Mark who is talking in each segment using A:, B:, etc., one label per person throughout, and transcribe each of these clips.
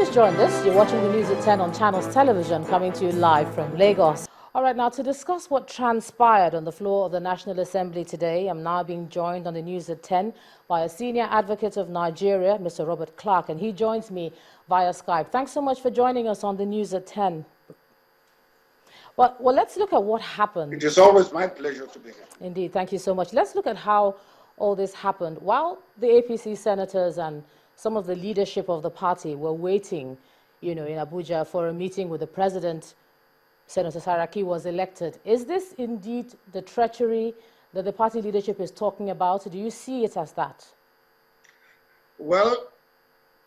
A: just joined us, you're watching the news at 10 on Channels Television, coming to you live from Lagos. All right, now to discuss what transpired on the floor of the National Assembly today, I'm now being joined on the news at 10 by a senior advocate of Nigeria, Mr. Robert Clark, and he joins me via Skype. Thanks so much for joining us on the news at 10. Well, let's look at what happened.
B: It is always my pleasure to be here.
A: Indeed, thank you so much. Let's look at how all this happened. While the APC senators and some of the leadership of the party were waiting, in Abuja for a meeting with the president, Senator Saraki was elected. Is this indeed the treachery that the party leadership is talking about? Do you see it as that?
B: Well,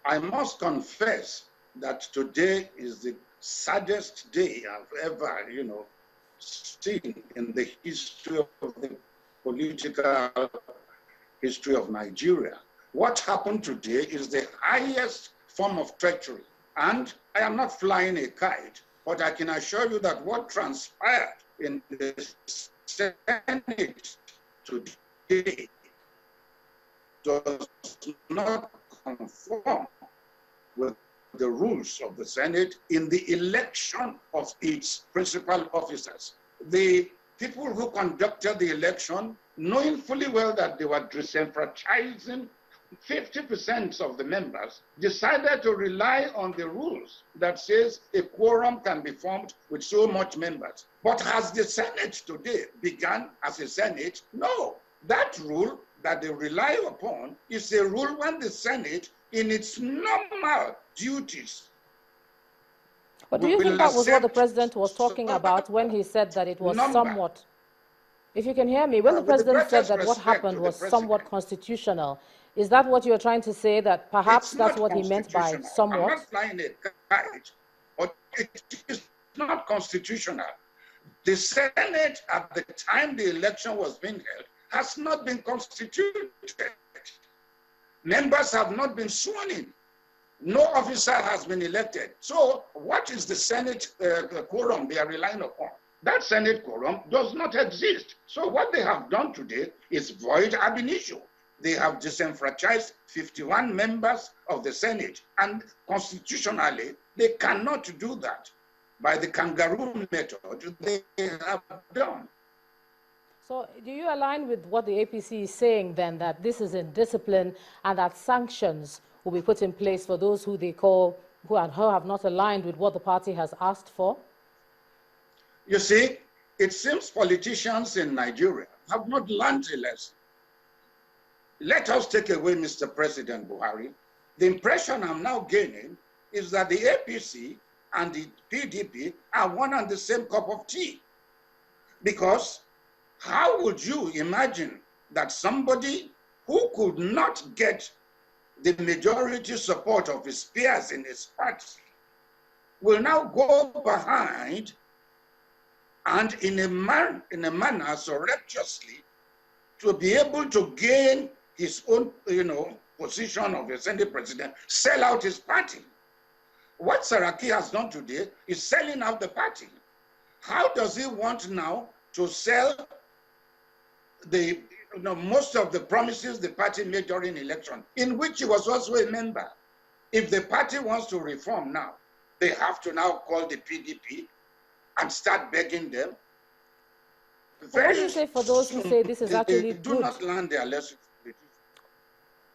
B: I must confess that today is the saddest day I've ever, seen in the history of the political history of Nigeria. What happened today is the highest form of treachery. And I am not flying a kite, but I can assure you that what transpired in the Senate today does not conform with the rules of the Senate in the election of its principal officers. The people who conducted the election, knowing fully well that they were disenfranchising 50% of the members, decided to rely on the rules that says a quorum can be formed with so much members. But has the Senate today begun as a Senate? No. That rule that they rely upon is a rule when the Senate, in its normal duties.
A: But do you think that was what the president was talking about when he said that it was somewhat, if you can hear me, when the president said that what happened was somewhat constitutional, is that what you're trying to say, that perhaps that's what he meant by somewhat?
B: I'm not flying a kite, but it is not constitutional. The Senate, at the time the election was being held, has not been constituted. Members have not been sworn in. No officer has been elected. So what is the Senate quorum they are relying upon? That Senate quorum does not exist. So what they have done today is void ab initio. They have disenfranchised 51 members of the Senate, and constitutionally, they cannot do that. By the kangaroo method, they have done.
A: So do you align with what the APC is saying then, that this is indiscipline and that sanctions will be put in place for those who they call, who have not aligned with what the party has asked for?
B: You see, it seems politicians in Nigeria have not learned a lesson. Let us take away Mr. President Buhari. The impression I'm now gaining is that the APC and the PDP are one and the same cup of tea. Because how would you imagine that somebody who could not get the majority support of his peers in his party will now go behind and in a manner surreptitiously to be able to gain his own, position of a Senate president, sell out his party? What Saraki has done today is selling out the party. How does he want now to sell the most of the promises the party made during election, in which he was also a member? If the party wants to reform now, they have to now call the PDP and start begging them.
A: What do you say for those who say this is actually good?
B: They do not learn their lessons.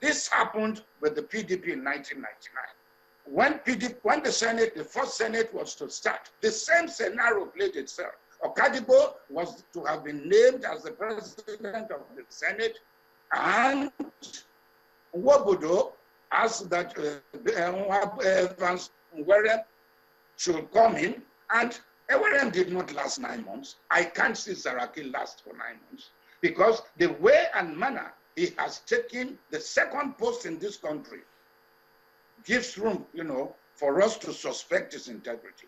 B: This happened with the PDP in 1999. When the Senate, the first Senate was to start, the same scenario played itself. Okadibo was to have been named as the president of the Senate, and Nwobodo asked that Evans Nwerem should come in, and Nwerem did not last 9 months. I can't see Saraki last for 9 months, because the way and manner he has taken the second post in this country gives room, for us to suspect his integrity.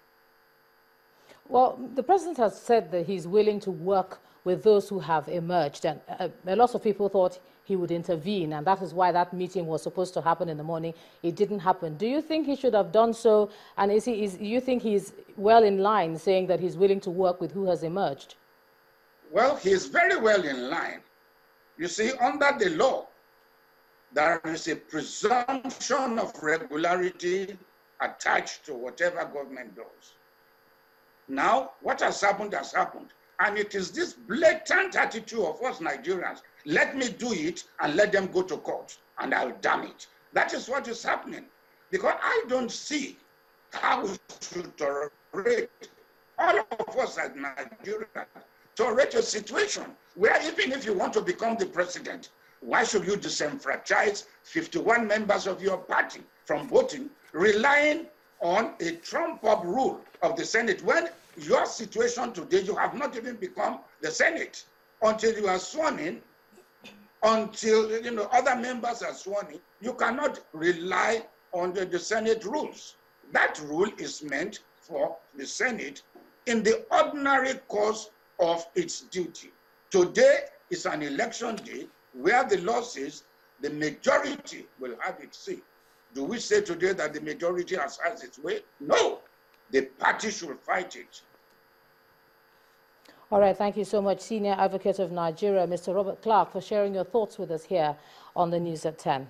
A: Well, the president has said that he's willing to work with those who have emerged, and a lot of people thought he would intervene, and that is why that meeting was supposed to happen in the morning. It didn't happen. Do you think he should have done so, and do you think he's well in line saying that he's willing to work with who has emerged?
B: Well, he's very well in line. You see, under the law, there is a presumption of regularity attached to whatever government does. Now, what has happened has happened. And it is this blatant attitude of us Nigerians, let me do it and let them go to court and I'll damn it. That is what is happening. Because I don't see how we should tolerate, all of us as Nigerians, tolerate a situation where even if you want to become the president, why should you disenfranchise 51 members of your party from voting, relying on a trump-up rule of the Senate when your situation today, you have not even become the Senate until you are sworn in, until other members are sworn in. You cannot rely on the Senate rules. That rule is meant for the Senate in the ordinary course of its duty. Today is an election day where the law says the majority will have its say. Do we say today that the majority has its way? No. The party should fight it.
A: All right, thank you so much, Senior Advocate of Nigeria, Mr. Robert Clark, for sharing your thoughts with us here on the News at 10.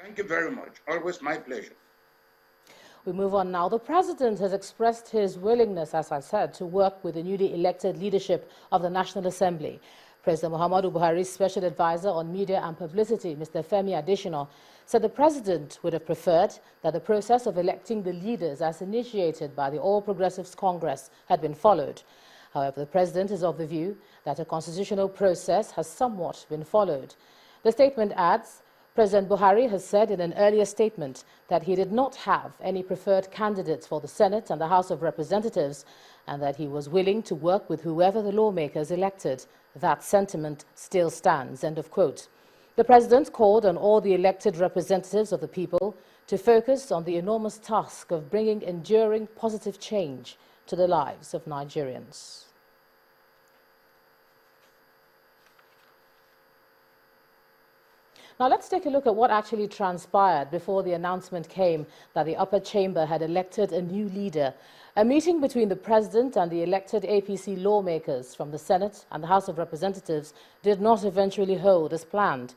B: Thank you very much. Always my pleasure.
A: We move on now. The President has expressed his willingness, as I said, to work with the newly elected leadership of the National Assembly. President Muhammadu Buhari's Special Advisor on Media and Publicity, Mr. Femi Adesina, said the President would have preferred that the process of electing the leaders as initiated by the All Progressives Congress had been followed. However, the President is of the view that a constitutional process has somewhat been followed. The statement adds, President Buhari has said in an earlier statement that he did not have any preferred candidates for the Senate and the House of Representatives and that he was willing to work with whoever the lawmakers elected. That sentiment still stands. End of quote. The President called on all the elected representatives of the people to focus on the enormous task of bringing enduring positive change to the lives of Nigerians. Now let's take a look at what actually transpired before the announcement came that the upper chamber had elected a new leader. A meeting between the President and the elected APC lawmakers from the Senate and the House of Representatives did not eventually hold as planned.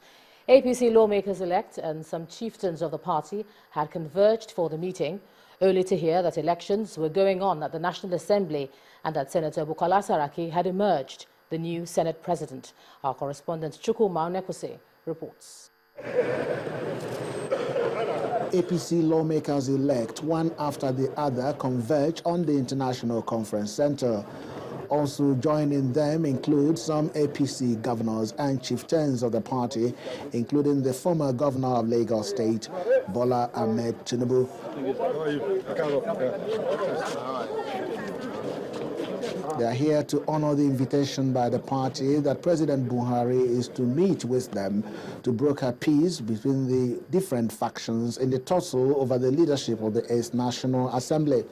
A: APC lawmakers-elect and some chieftains of the party had converged for the meeting, only to hear that elections were going on at the National Assembly and that Senator Bukola Saraki had emerged the new Senate President. Our correspondent Chuku Maunekwese reports.
C: APC lawmakers-elect, one after the other, converge on the International Conference Center. Also joining them include some APC governors and chieftains of the party, including the former governor of Lagos State, Bola Ahmed Tinubu. They are here to honor the invitation by the party that President Buhari is to meet with them to broker peace between the different factions in the tussle over the leadership of the 8th National Assembly.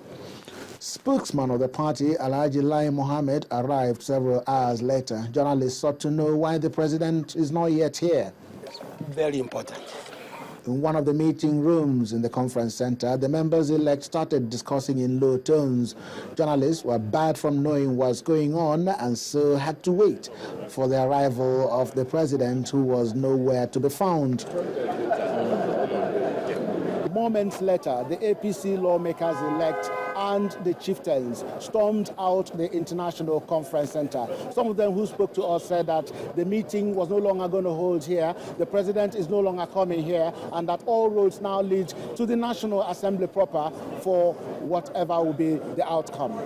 C: Spokesman of the party, Alhaji Lai Mohammed, arrived several hours later. Journalists sought to know why the president is not yet here.
D: Very important.
C: In one of the meeting rooms in the conference center, the members-elect started discussing in low tones. Journalists were barred from knowing what's going on and so had to wait for the arrival of the president, who was nowhere to be found. Moments later, the APC lawmakers-elect and the chieftains stormed out the International Conference Center. Some of them who spoke to us said that the meeting was no longer going to hold here, the president is no longer coming here, and that all roads now lead to the National Assembly proper for whatever will be the outcome.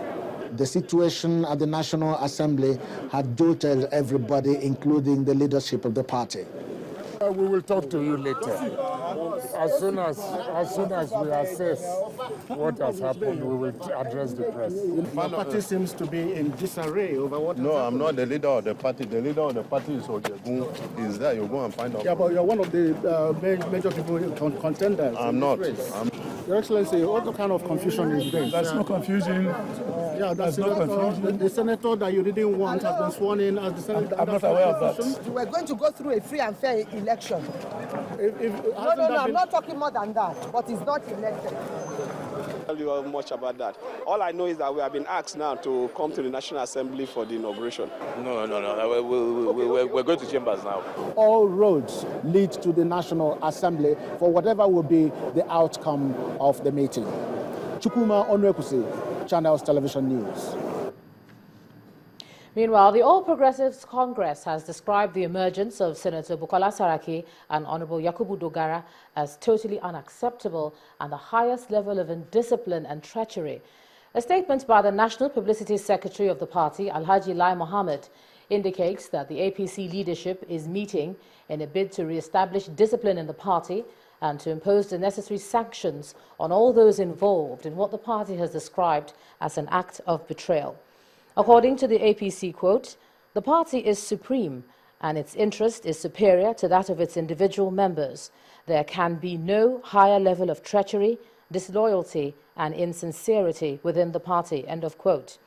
C: The situation at the National Assembly had jolted everybody, including the leadership of the party.
E: We will talk to you later. As soon as we assess what has happened, we will address the press.
C: The party seems to be in disarray over what.
F: No, I'm not the leader of the party. The leader of the party is Ojegun. He's there. You go and find out.
C: Yeah, but you're one of the major people contenders.
F: I'm not.
C: Your Excellency, what kind of confusion is this?
E: That's no confusion.
C: Yeah, that's no confusion. The senator that you didn't want has been sworn in as the senator.
E: I'm not aware of that.
G: We're going to go through a free and fair election. No, I'm not talking more than that, but it's not elected.
H: tell you much about that. All I know is that we have been asked now to come to the National Assembly for the inauguration.
I: No. We're going to chambers now.
C: All roads lead to the National Assembly for whatever will be the outcome of the meeting. Chukwuma Onwekusi, Channels Television News.
A: Meanwhile, the All Progressives Congress has described the emergence of Senator Bukola Saraki and Honorable Yakubu Dogara as totally unacceptable and the highest level of indiscipline and treachery. A statement by the National Publicity Secretary of the party, Alhaji Lai Mohammed, indicates that the APC leadership is meeting in a bid to re-establish discipline in the party and to impose the necessary sanctions on all those involved in what the party has described as an act of betrayal. According to the APC quote, the party is supreme and its interest is superior to that of its individual members. There can be no higher level of treachery, disloyalty and insincerity within the party, end of quote.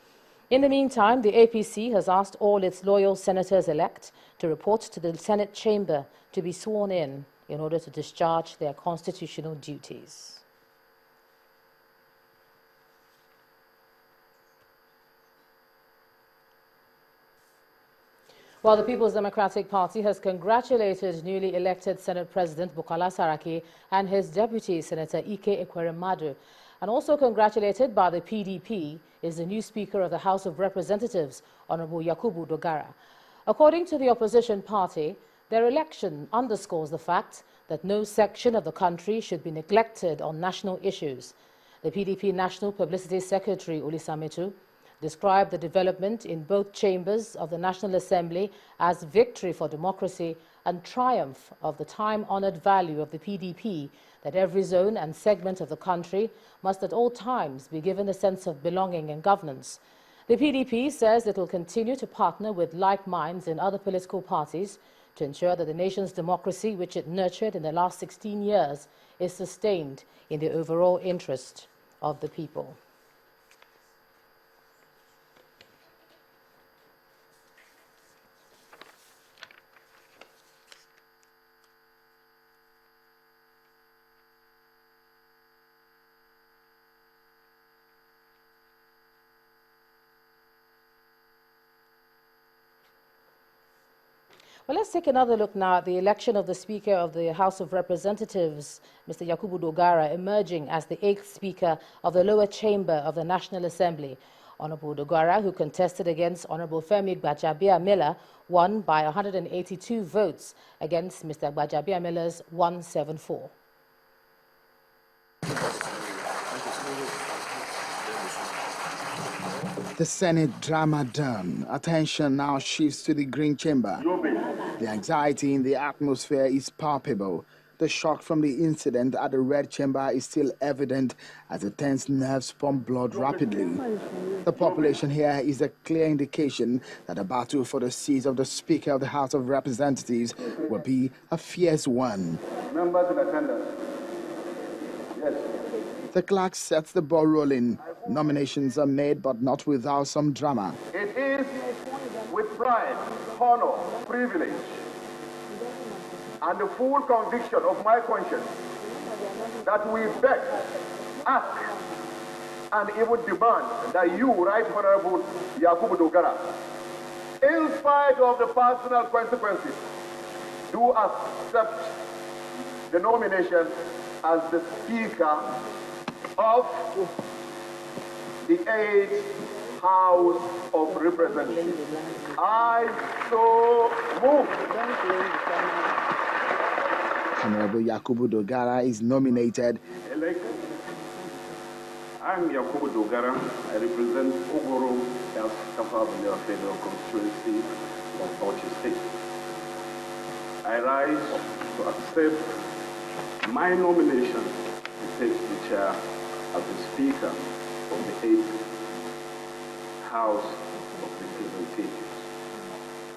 A: In the meantime, the APC has asked all its loyal senators-elect to report to the Senate chamber to be sworn in order to discharge their constitutional duties. While the People's Democratic Party has congratulated newly elected Senate President Bukola Saraki and his deputy, Senator Ike Ekweremadu, and also congratulated by the PDP is the new Speaker of the House of Representatives, Honorable Yakubu Dogara. According to the opposition party, their election underscores the fact that no section of the country should be neglected on national issues. The PDP National Publicity Secretary, Ulisametu, described the development in both chambers of the National Assembly as victory for democracy and triumph of the time-honored value of the PDP that every zone and segment of the country must at all times be given a sense of belonging and governance. The PDP says it will continue to partner with like minds in other political parties to ensure that the nation's democracy, which it nurtured in the last 16 years, is sustained in the overall interest of the people. Well, let's take another look now at the election of the Speaker of the House of Representatives, Mr. Yakubu Dogara, emerging as the 8th Speaker of the lower chamber of the National Assembly. Honorable Dogara, who contested against Honorable Femi Gbajabiamila, won by 182 votes against Mr. Gbajabiamila's 174.
C: The Senate drama done. Attention now shifts to the Green Chamber. The anxiety in the atmosphere is palpable. The shock from the incident at the Red Chamber is still evident as the tense nerves pump blood rapidly. The population here is a clear indication that the battle for the seat of the Speaker of the House of Representatives will be a fierce one.
J: Members in attendance. Yes.
C: The clerk sets the ball rolling. Nominations are made, but not without some drama.
J: It is with pride, honor, privilege, and the full conviction of my conscience that we beg, ask, and even demand that you, Right Honorable Yakubu Dogara, in spite of the personal consequences, do accept the nomination as the Speaker of the 8th House of Representatives. I so move.
C: Honorable Yakubu Dogara is nominated.
J: Elected. I'm Yakubu Dogara. I represent Ogoro Kapabula Federal Constituency of Bauchi State. I rise to accept my nomination to take the chair as the Speaker of the 8th House of Representatives.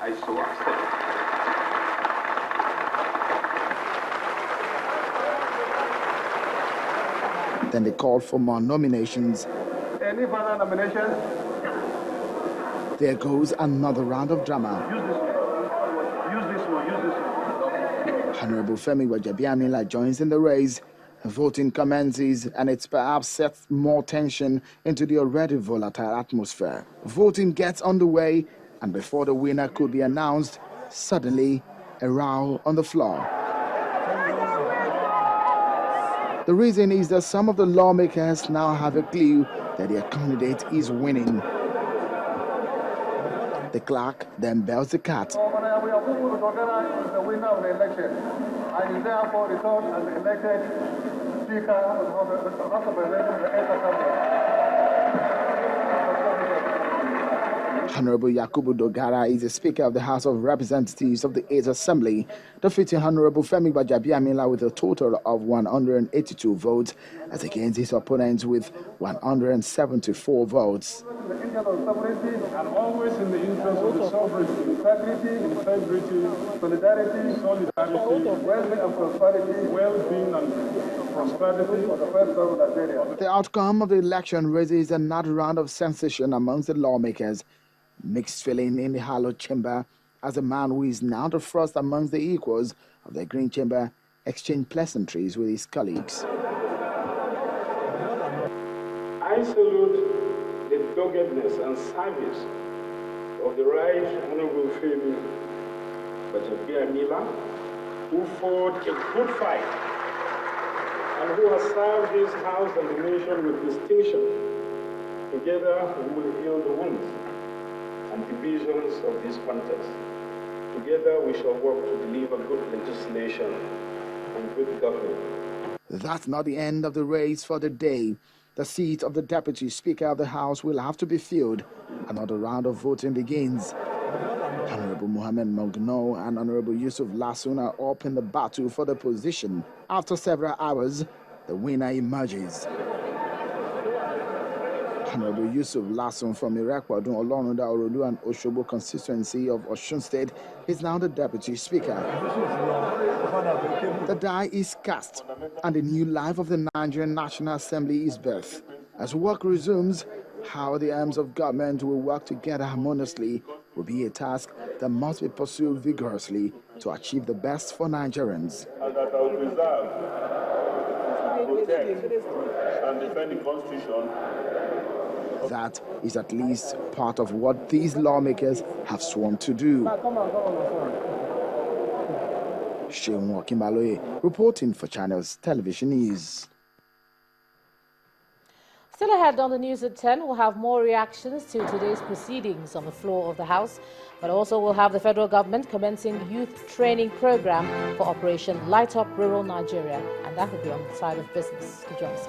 J: I so accept.
C: Then they called for more nominations.
J: Any further nominations?
C: There goes another round of drama.
J: Use this one.
C: Honorable Femi Gbajabiamila joins in the race. Voting commences and it's perhaps sets more tension into the already volatile atmosphere. Voting gets underway and before the winner could be announced, suddenly a row on the floor. The reason is that some of the lawmakers now have a clue that their candidate is winning. The clerk then bells the cat.
J: Yakubu Dogara is the winner of the election and is therefore returned as elected Speaker of the House of Representatives of the 8th Assembly.
C: Honorable Yakubu Dogara is the Speaker of the House of Representatives of the 8th Assembly, defeating Honorable Femi Gbajabiamila with a total of 182 votes, as against his opponents with 174 votes.
J: In the interest of sovereignty and always in the interest of the sovereignty, integrity, solidarity, well-being and prosperity of the first government of Nigeria.
C: The outcome of the election raises another round of sensation amongst the lawmakers. Mixed feeling in the hallowed chamber as the man who is now the first amongst the equals of the Green Chamber exchanged pleasantries with his colleagues.
J: I salute the doggedness and service of the Right Honorable Femi Gbajabiamila, who fought a good fight and who has served this House and the nation with distinction. Together, we will heal the wounds and divisions of this contest. Together, we shall work to deliver good legislation and good government.
C: That's not the end of the race for the day. The seat of the Deputy Speaker of the House will have to be filled. Another round of voting begins. Honorable Mohammed Mogno and Honorable Yusuf Lassun are up in the battle for the position. After several hours, the winner emerges. Honorable Yusuf Lassun from Irekwadun, Olorunda, Orodu and Oshobo constituency of Osun State is now the Deputy Speaker. The die is cast and the new life of the Nigerian National Assembly is birthed. As work resumes, how the arms of government will work together harmoniously will be a task that must be pursued vigorously to achieve the best for Nigerians.
J: And that I will preserve, protect, and defend the Constitution.
C: That is at least part of what these lawmakers have sworn to do. Sheung Wakimbaloye, reporting for Channels Television News.
A: Still ahead on the news at 10, we'll have more reactions to today's proceedings on the floor of the House, but also we'll have the federal government commencing youth training program for Operation Light Up Rural Nigeria, and that will be on the side of business. To join us.